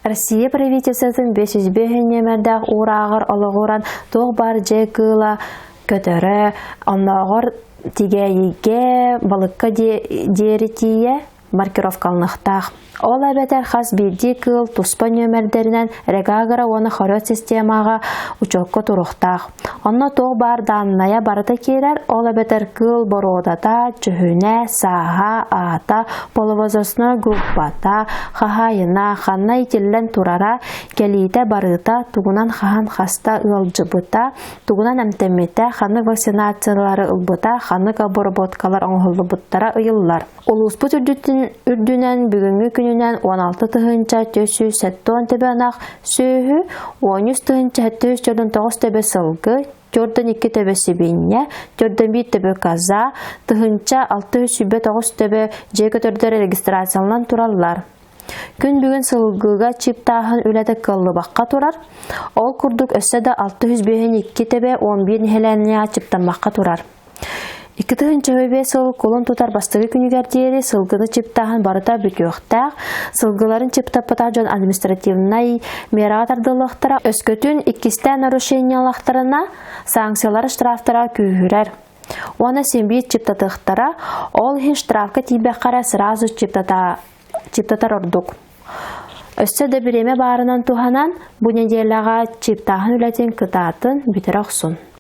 Россия правительствосын 500 немердәк урагыр олығыран тоқ бар же кыла көтөрі, оннағыр тигәйге балыққа деретие маркировкалнықтақ. Ол әбәтер қас бірді кыл туспа нөмірдерінен регагыра оны хорет системаға учокко тұрықтақ. Онна тоқ бар данная барыта керер, ол әбәтер кыл бородата, чүхіне, саға, ата, половозосына группата, қағайына, қанна итілін турара, келейті барыта, туғынан қаған қаста ұлжыбыта, туғынан әмтемете, қанық вакцинациялары ұлбыта, қанық аборботкалар оңғылы бұттара ұйылар. Улуспут үрдінен бүгінгі күнінен 16 тұхынча 470 тебенақ сөйі, 13 тұхынча 709 тебе сылғы, 4-2 тебе себенне, 4-1 тебе каза, тұхынча 609 тебе жекөтөрдері регистрациялынан тураллар. Күн бүгін сылғыға чиптағын өләді кылы баққа турар. Ол күрдік өсі де 602 тебе 11 хеленне чиптанмаққа турар. 2-й сыл колон тутар бастығы күнігердері сылғыны чиптағын барыта бүкіқтақ, сылғыларын чиптапыта жон административнай мератардылықтыра, өскөтін 2-сті нарушениялақтарына санкциялары штрафтара күйірер. Оны сенбейт чиптатықтара, ол хин штрафка тибеқара сразу чиптатар ордық. Өсті де біреме барынан туханан, бұл неделяға чиптағын үләтен кытатын бітір ақсын.